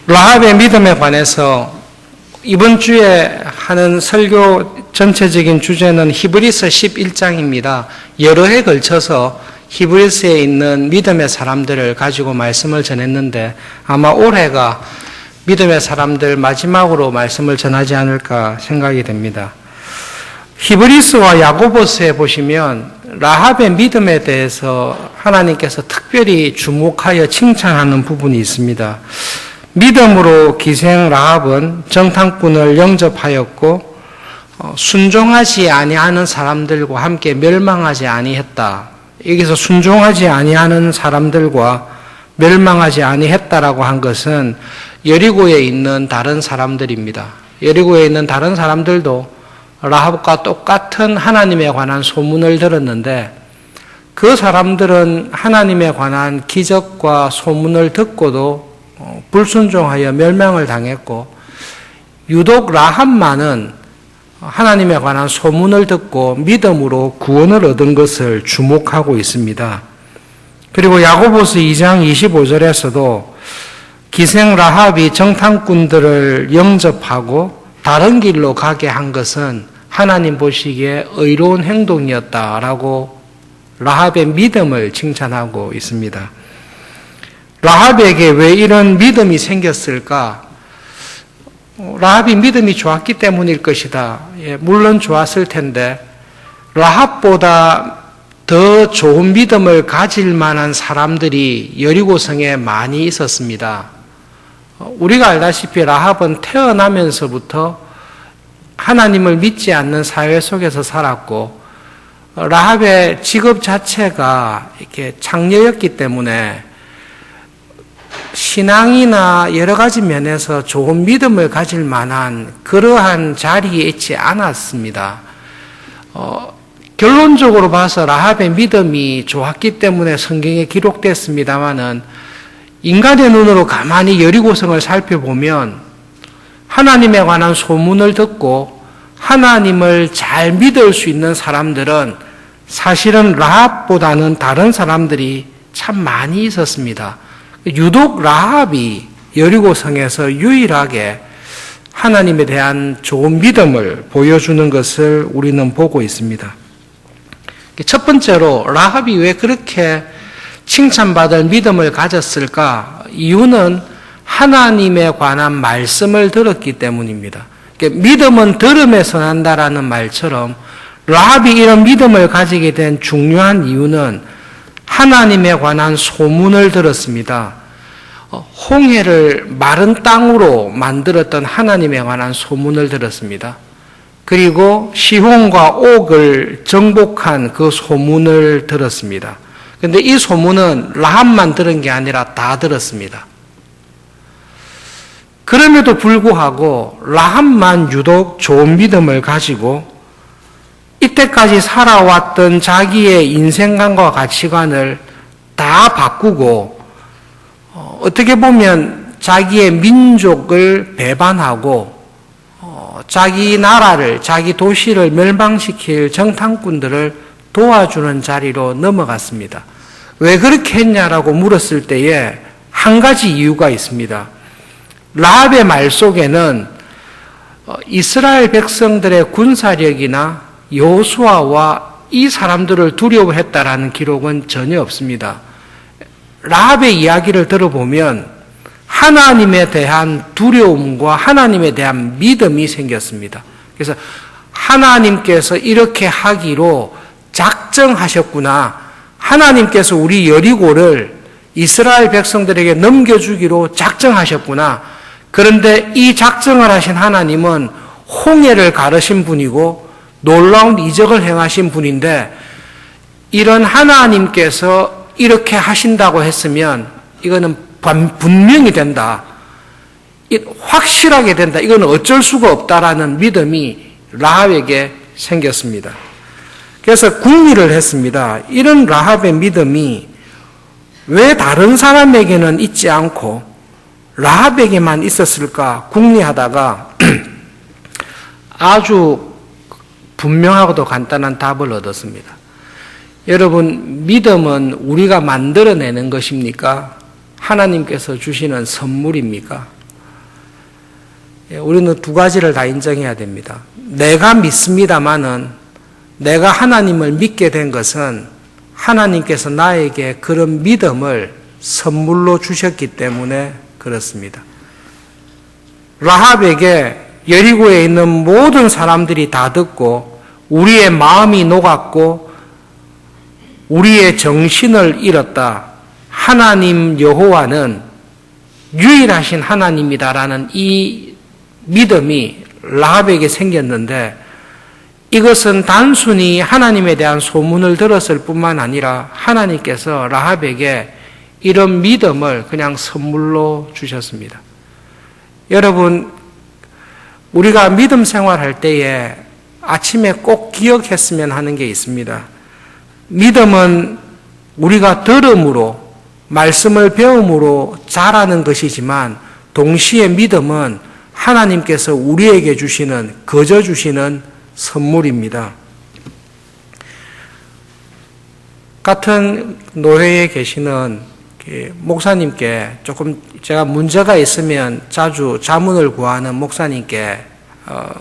라합의 믿음에 관해서 이번 주에 하는 설교 전체적인 주제는 히브리서 11장입니다. 여러 해 걸쳐서 히브리서에 있는 믿음의 사람들을 가지고 말씀을 전했는데 아마 올해가 믿음의 사람들 마지막으로 말씀을 전하지 않을까 생각이 됩니다. 히브리서와 야고보서에 보시면 라합의 믿음에 대해서 하나님께서 특별히 주목하여 칭찬하는 부분이 있습니다. 믿음으로 기생 라합은 정탐꾼을 영접하였고 순종하지 아니하는 사람들과 함께 멸망하지 아니했다. 여기서 순종하지 아니하는 사람들과 멸망하지 아니했다라고 한 것은 여리고에 있는 다른 사람들입니다. 여리고에 있는 다른 사람들도 라합과 똑같은 하나님에 관한 소문을 들었는데 그 사람들은 하나님에 관한 기적과 소문을 듣고도 불순종하여 멸망을 당했고 유독 라합만은 하나님에 관한 소문을 듣고 믿음으로 구원을 얻은 것을 주목하고 있습니다. 그리고 야고보서 2장 25절에서도 기생 라합이 정탐꾼들을 영접하고 다른 길로 가게 한 것은 하나님 보시기에 의로운 행동이었다라고 라합의 믿음을 칭찬하고 있습니다. 라합에게 왜 이런 믿음이 생겼을까? 라합이 믿음이 좋았기 때문일 것이다. 물론 좋았을 텐데 라합보다 더 좋은 믿음을 가질 만한 사람들이 여리고성에 많이 있었습니다. 우리가 알다시피 라합은 태어나면서부터 하나님을 믿지 않는 사회 속에서 살았고 라합의 직업 자체가 이렇게 창녀였기 때문에 신앙이나 여러 가지 면에서 좋은 믿음을 가질 만한 그러한 자리에 있지 않았습니다. 결론적으로 봐서 라합의 믿음이 좋았기 때문에 성경에 기록됐습니다마는 인간의 눈으로 가만히 여리고성을 살펴보면 하나님에 관한 소문을 듣고 하나님을 잘 믿을 수 있는 사람들은 사실은 라합보다는 다른 사람들이 참 많이 있었습니다. 유독 라합이 여리고성에서 유일하게 하나님에 대한 좋은 믿음을 보여주는 것을 우리는 보고 있습니다. 첫 번째로 라합이 왜 그렇게 칭찬받을 믿음을 가졌을까? 이유는 하나님에 관한 말씀을 들었기 때문입니다. 믿음은 들음에서 난다라는 말처럼 라합이 이런 믿음을 가지게 된 중요한 이유는 하나님에 관한 소문을 들었습니다. 홍해를 마른 땅으로 만들었던 하나님에 관한 소문을 들었습니다. 그리고 시혼과 옥을 정복한 그 소문을 들었습니다. 그런데 이 소문은 라합만 들은 게 아니라 다 들었습니다. 그럼에도 불구하고 라합만 유독 좋은 믿음을 가지고 이때까지 살아왔던 자기의 인생관과 가치관을 다 바꾸고 어떻게 보면 자기의 민족을 배반하고 자기 나라를, 자기 도시를 멸망시킬 정탐꾼들을 도와주는 자리로 넘어갔습니다. 왜 그렇게 했냐라고 물었을 때에 한 가지 이유가 있습니다. 라합의 말 속에는 이스라엘 백성들의 군사력이나 여호수아와 이 사람들을 두려워했다라는 기록은 전혀 없습니다. 라합의 이야기를 들어보면 하나님에 대한 두려움과 하나님에 대한 믿음이 생겼습니다. 그래서 하나님께서 이렇게 하기로 작정하셨구나. 하나님께서 우리 여리고를 이스라엘 백성들에게 넘겨주기로 작정하셨구나. 그런데 이 작정을 하신 하나님은 홍해를 가르신 분이고 놀라운 이적을 행하신 분인데 이런 하나님께서 이렇게 하신다고 했으면 이거는 분명히 된다. 확실하게 된다. 이건 어쩔 수가 없다라는 믿음이 라합에게 생겼습니다. 그래서 궁리를 했습니다. 이런 라합의 믿음이 왜 다른 사람에게는 있지 않고 라합에게만 있었을까 궁리하다가 아주 분명하고도 간단한 답을 얻었습니다. 여러분, 믿음은 우리가 만들어내는 것입니까? 하나님께서 주시는 선물입니까? 우리는 두 가지를 다 인정해야 됩니다. 내가 믿습니다마는 내가 하나님을 믿게 된 것은 하나님께서 나에게 그런 믿음을 선물로 주셨기 때문에 그렇습니다. 라합에게 여리고에 있는 모든 사람들이 다 듣고 우리의 마음이 녹았고 우리의 정신을 잃었다. 하나님 여호와는 유일하신 하나님이다라는 이 믿음이 라합에게 생겼는데 이것은 단순히 하나님에 대한 소문을 들었을 뿐만 아니라 하나님께서 라합에게 이런 믿음을 그냥 선물로 주셨습니다. 여러분, 우리가 믿음 생활할 때에 아침에 꼭 기억했으면 하는 게 있습니다. 믿음은 우리가 들음으로, 말씀을 배움으로 자라는 것이지만 동시에 믿음은 하나님께서 우리에게 주시는, 거저 주시는 선물입니다. 같은 노회에 계시는 목사님께 조금 제가 문제가 있으면 자주 자문을 구하는 목사님께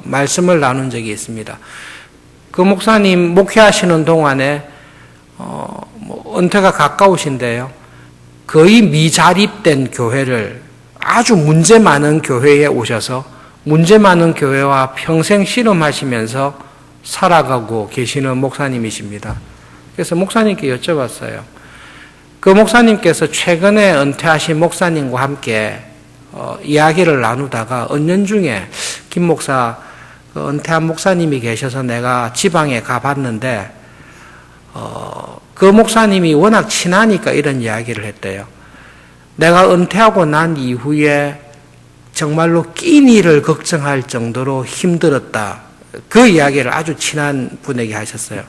말씀을 나눈 적이 있습니다. 그 목사님 목회하시는 동안에 은퇴가 가까우신데요. 거의 미자립된 교회를 아주 문제 많은 교회에 오셔서 문제 많은 교회와 평생 씨름하시면서 살아가고 계시는 목사님이십니다. 그래서 목사님께 여쭤봤어요. 그 목사님께서 최근에 은퇴하신 목사님과 함께 이야기를 나누다가 은연중에 김 목사, 은퇴한 목사님이 계셔서 내가 지방에 가봤는데 그 목사님이 워낙 친하니까 이런 이야기를 했대요. 내가 은퇴하고 난 이후에 정말로 끼니를 걱정할 정도로 힘들었다. 그 이야기를 아주 친한 분에게 하셨어요.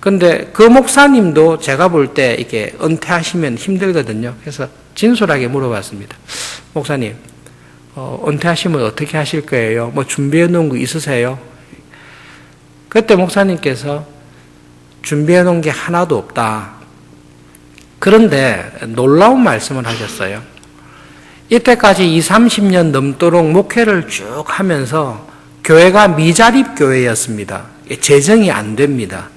근데 그 목사님도 제가 볼 때 이렇게 은퇴하시면 힘들거든요. 그래서 진솔하게 물어봤습니다. 목사님, 은퇴하시면 어떻게 하실 거예요? 뭐 준비해 놓은 거 있으세요? 그때 목사님께서 준비해 놓은 게 하나도 없다. 그런데 놀라운 말씀을 하셨어요. 이때까지 20, 30년 넘도록 목회를 쭉 하면서 교회가 미자립 교회였습니다. 재정이 안 됩니다.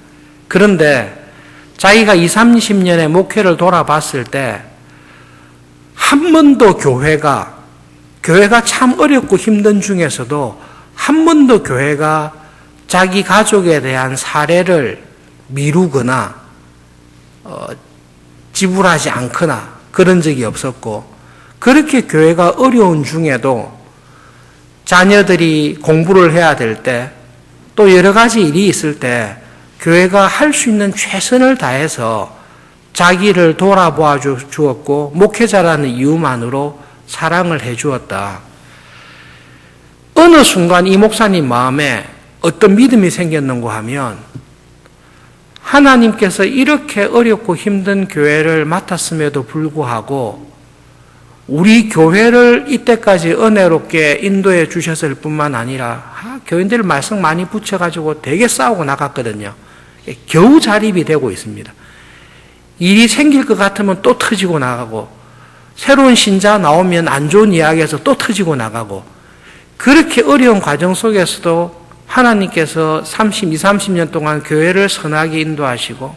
그런데 자기가 20, 30년의 목회를 돌아봤을 때 한 번도 교회가 참 어렵고 힘든 중에서도 한 번도 교회가 자기 가족에 대한 사례를 미루거나 지불하지 않거나 그런 적이 없었고 그렇게 교회가 어려운 중에도 자녀들이 공부를 해야 될 때 또 여러 가지 일이 있을 때 교회가 할 수 있는 최선을 다해서 자기를 돌아보아 주었고 목회자라는 이유만으로 사랑을 해 주었다. 어느 순간 이 목사님 마음에 어떤 믿음이 생겼는가 하면 하나님께서 이렇게 어렵고 힘든 교회를 맡았음에도 불구하고 우리 교회를 이때까지 은혜롭게 인도해 주셨을 뿐만 아니라 교인들 말씀 많이 붙여가지고 되게 싸우고 나갔거든요. 겨우 자립이 되고 있습니다. 일이 생길 것 같으면 또 터지고 나가고 새로운 신자 나오면 안 좋은 이야기에서 또 터지고 나가고 그렇게 어려운 과정 속에서도 하나님께서 20, 30년 동안 교회를 선하게 인도하시고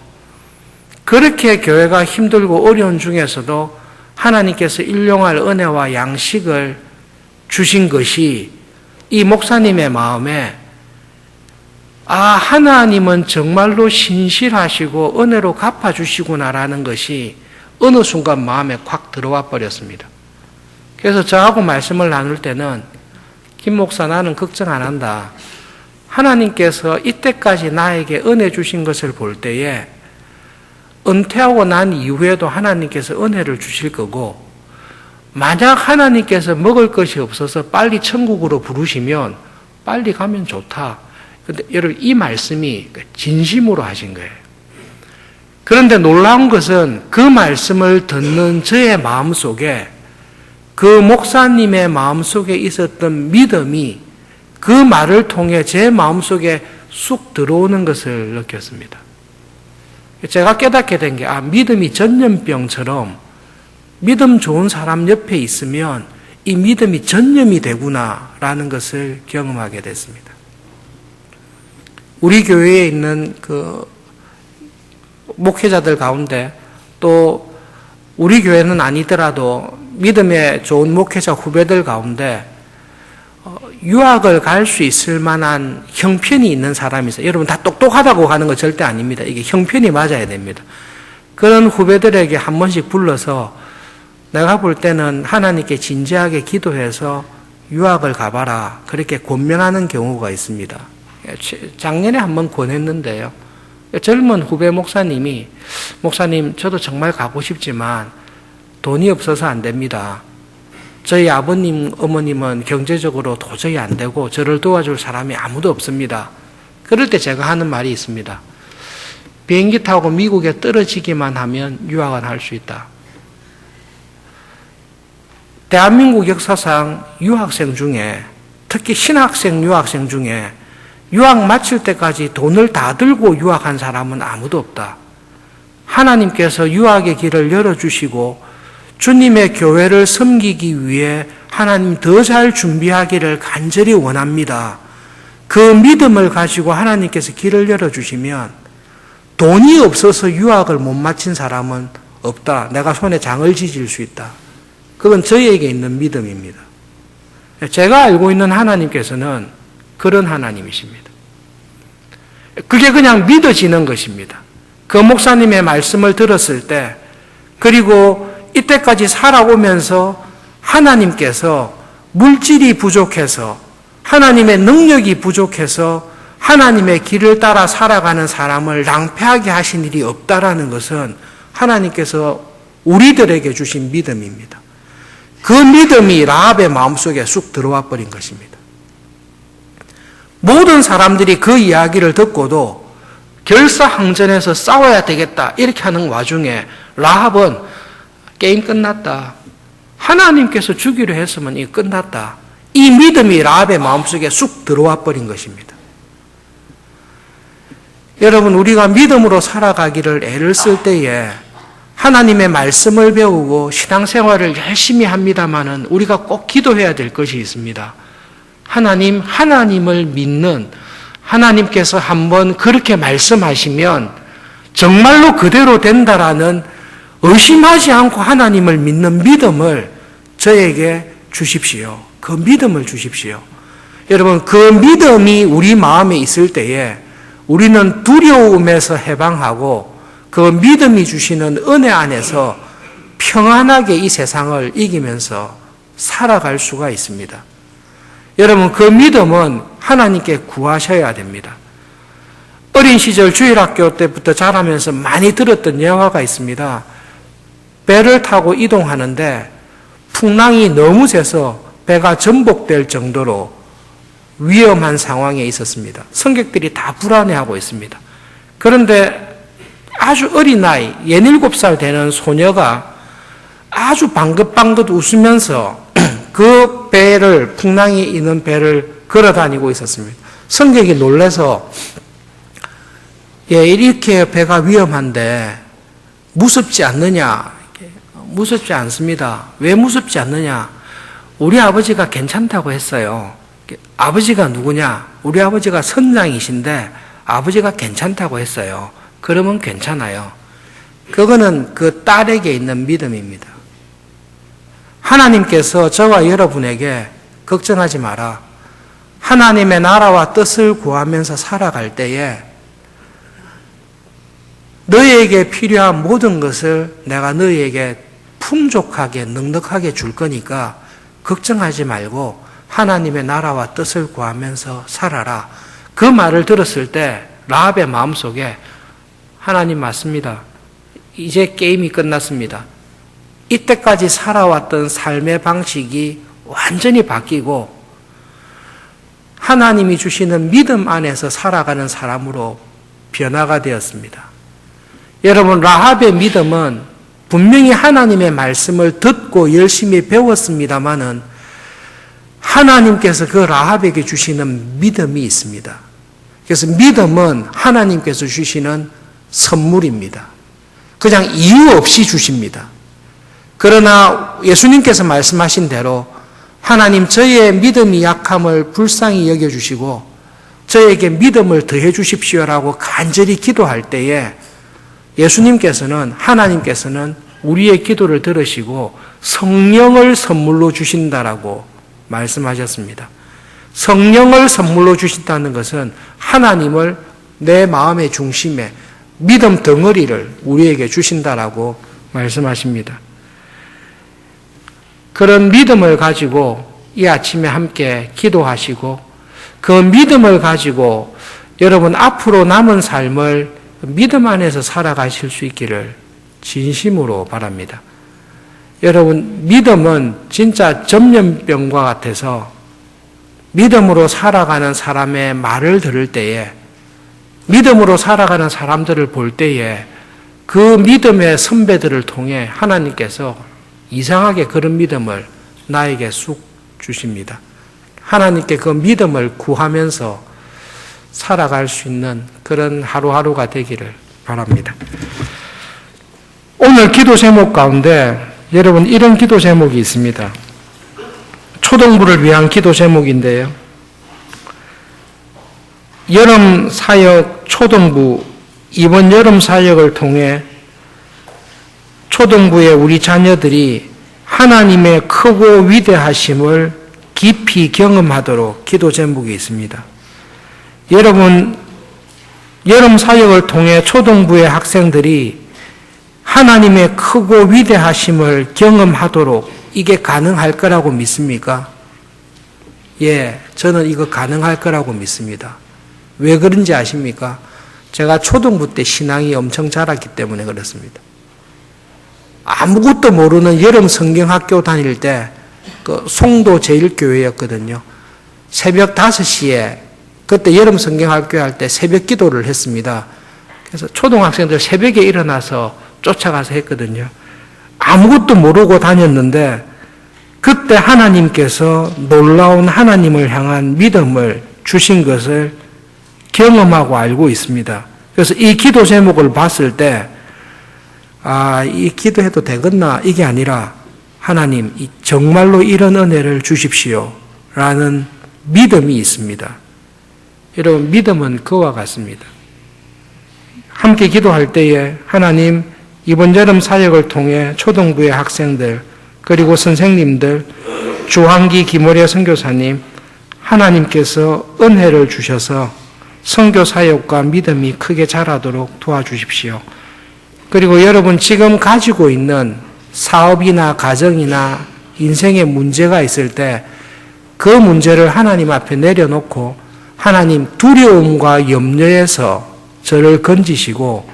그렇게 교회가 힘들고 어려운 중에서도 하나님께서 일용할 은혜와 양식을 주신 것이 이 목사님의 마음에 하나님은 정말로 신실하시고 은혜로 갚아주시구나라는 것이 어느 순간 마음에 콱 들어와 버렸습니다. 그래서 저하고 말씀을 나눌 때는 김 목사 나는 걱정 안 한다. 하나님께서 이때까지 나에게 은혜 주신 것을 볼 때에 은퇴하고 난 이후에도 하나님께서 은혜를 주실 거고 만약 하나님께서 먹을 것이 없어서 빨리 천국으로 부르시면 빨리 가면 좋다. 근데 여러분 이 말씀이 진심으로 하신 거예요. 그런데 놀라운 것은 그 말씀을 듣는 저의 마음속에 그 목사님의 마음속에 있었던 믿음이 그 말을 통해 제 마음속에 쑥 들어오는 것을 느꼈습니다. 제가 깨닫게 된 게 믿음이 전염병처럼 믿음 좋은 사람 옆에 있으면 이 믿음이 전념이 되구나라는 것을 경험하게 됐습니다. 우리 교회에 있는 그 목회자들 가운데 또 우리 교회는 아니더라도 믿음의 좋은 목회자 후배들 가운데 유학을 갈 수 있을 만한 형편이 있는 사람이 있어요. 여러분 다 똑똑하다고 하는 거 절대 아닙니다. 이게 형편이 맞아야 됩니다. 그런 후배들에게 한 번씩 불러서 내가 볼 때는 하나님께 진지하게 기도해서 유학을 가봐라. 그렇게 권면하는 경우가 있습니다. 작년에 한 번 권했는데요. 젊은 후배 목사님이 목사님 저도 정말 가고 싶지만 돈이 없어서 안 됩니다. 저희 아버님, 어머님은 경제적으로 도저히 안 되고 저를 도와줄 사람이 아무도 없습니다. 그럴 때 제가 하는 말이 있습니다. 비행기 타고 미국에 떨어지기만 하면 유학은 할 수 있다. 대한민국 역사상 유학생 중에 특히 신학생 유학생 중에 유학 마칠 때까지 돈을 다 들고 유학한 사람은 아무도 없다. 하나님께서 유학의 길을 열어주시고 주님의 교회를 섬기기 위해 하나님 더 잘 준비하기를 간절히 원합니다. 그 믿음을 가지고 하나님께서 길을 열어주시면 돈이 없어서 유학을 못 마친 사람은 없다. 내가 손에 장을 지질 수 있다. 그건 저희에게 있는 믿음입니다. 제가 알고 있는 하나님께서는 그런 하나님이십니다. 그게 그냥 믿어지는 것입니다. 그 목사님의 말씀을 들었을 때 그리고 이때까지 살아오면서 하나님께서 물질이 부족해서 하나님의 능력이 부족해서 하나님의 길을 따라 살아가는 사람을 낭패하게 하신 일이 없다라는 것은 하나님께서 우리들에게 주신 믿음입니다. 그 믿음이 라합의 마음속에 쑥 들어와 버린 것입니다. 모든 사람들이 그 이야기를 듣고도 결사항전해서 싸워야 되겠다 이렇게 하는 와중에 라합은 게임 끝났다. 하나님께서 주기로 했으면 이 끝났다. 이 믿음이 라합의 마음속에 쑥 들어와 버린 것입니다. 여러분 우리가 믿음으로 살아가기를 애를 쓸 때에 하나님의 말씀을 배우고 신앙생활을 열심히 합니다마는 우리가 꼭 기도해야 될 것이 있습니다. 하나님을 믿는 하나님께서 한번 그렇게 말씀하시면 정말로 그대로 된다라는 의심하지 않고 하나님을 믿는 믿음을 저에게 주십시오. 그 믿음을 주십시오. 여러분 그 믿음이 우리 마음에 있을 때에 우리는 두려움에서 해방하고 그 믿음이 주시는 은혜 안에서 평안하게 이 세상을 이기면서 살아갈 수가 있습니다. 여러분 그 믿음은 하나님께 구하셔야 됩니다. 어린 시절 주일학교 때부터 자라면서 많이 들었던 영화가 있습니다. 배를 타고 이동하는데 풍랑이 너무 세서 배가 전복될 정도로 위험한 상황에 있었습니다. 승객들이 다 불안해하고 있습니다. 그런데 아주 어린 나이, 17살 되는 소녀가 아주 방긋방긋 웃으면서 그 배를, 풍랑이 있는 배를 걸어다니고 있었습니다. 승객이 놀라서 이렇게 배가 위험한데 무섭지 않느냐? 무섭지 않습니다. 왜 무섭지 않느냐? 우리 아버지가 괜찮다고 했어요. 아버지가 누구냐? 우리 아버지가 선장이신데 아버지가 괜찮다고 했어요. 그러면 괜찮아요. 그거는 그 딸에게 있는 믿음입니다. 하나님께서 저와 여러분에게 걱정하지 마라. 하나님의 나라와 뜻을 구하면서 살아갈 때에 너희에게 필요한 모든 것을 내가 너희에게 풍족하게 넉넉하게 줄 거니까 걱정하지 말고 하나님의 나라와 뜻을 구하면서 살아라. 그 말을 들었을 때 라합의 마음속에 하나님 맞습니다. 이제 게임이 끝났습니다. 이때까지 살아왔던 삶의 방식이 완전히 바뀌고 하나님이 주시는 믿음 안에서 살아가는 사람으로 변화가 되었습니다. 여러분 라합의 믿음은 분명히 하나님의 말씀을 듣고 열심히 배웠습니다마는 하나님께서 그 라합에게 주시는 믿음이 있습니다. 그래서 믿음은 하나님께서 주시는 선물입니다. 그냥 이유 없이 주십니다. 그러나 예수님께서 말씀하신 대로 하나님 저의 믿음이 약함을 불쌍히 여겨주시고 저에게 믿음을 더해 주십시오라고 간절히 기도할 때에 예수님께서는 하나님께서는 우리의 기도를 들으시고 성령을 선물로 주신다라고 말씀하셨습니다. 성령을 선물로 주신다는 것은 하나님을 내 마음의 중심에 믿음 덩어리를 우리에게 주신다라고 말씀하십니다. 그런 믿음을 가지고 이 아침에 함께 기도하시고 그 믿음을 가지고 여러분 앞으로 남은 삶을 믿음 안에서 살아가실 수 있기를 진심으로 바랍니다. 여러분 믿음은 진짜 전염병과 같아서 믿음으로 살아가는 사람의 말을 들을 때에 믿음으로 살아가는 사람들을 볼 때에 그 믿음의 선배들을 통해 하나님께서 이상하게 그런 믿음을 나에게 쑥 주십니다. 하나님께 그 믿음을 구하면서 살아갈 수 있는 그런 하루하루가 되기를 바랍니다. 오늘 기도 제목 가운데 여러분 이런 기도 제목이 있습니다. 초등부를 위한 기도 제목인데요. 여름 사역 초등부 이번 여름 사역을 통해 초등부의 우리 자녀들이 하나님의 크고 위대하심을 깊이 경험하도록 기도 제목이 있습니다. 여러분, 여름 사역을 통해 초등부의 학생들이 하나님의 크고 위대하심을 경험하도록 이게 가능할 거라고 믿습니까? 예, 저는 이거 가능할 거라고 믿습니다. 왜 그런지 아십니까? 제가 초등부 때 신앙이 엄청 자랐기 때문에 그렇습니다. 아무것도 모르는 여름 성경학교 다닐 때 그 송도 제일교회였거든요. 새벽 5시에 그때 여름 성경학교 할 때 새벽 기도를 했습니다. 그래서 초등학생들 새벽에 일어나서 쫓아가서 했거든요. 아무것도 모르고 다녔는데 그때 하나님께서 놀라운 하나님을 향한 믿음을 주신 것을 경험하고 알고 있습니다. 그래서 이 기도 제목을 봤을 때 이 기도해도 되겠나? 이게 아니라 하나님 정말로 이런 은혜를 주십시오 라는 믿음이 있습니다. 여러분 믿음은 그와 같습니다. 함께 기도할 때에 하나님 이번 여름 사역을 통해 초등부의 학생들 그리고 선생님들 주한기 김호래 선교사님 하나님께서 은혜를 주셔서 선교 사역과 믿음이 크게 자라도록 도와주십시오. 그리고 여러분 지금 가지고 있는 사업이나 가정이나 인생의 문제가 있을 때 그 문제를 하나님 앞에 내려놓고 하나님 두려움과 염려에서 저를 건지시고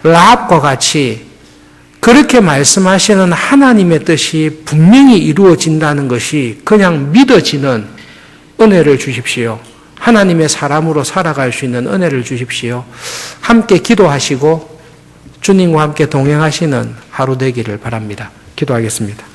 라합과 같이 그렇게 말씀하시는 하나님의 뜻이 분명히 이루어진다는 것이 그냥 믿어지는 은혜를 주십시오. 하나님의 사람으로 살아갈 수 있는 은혜를 주십시오. 함께 기도하시고 주님과 함께 동행하시는 하루 되기를 바랍니다. 기도하겠습니다.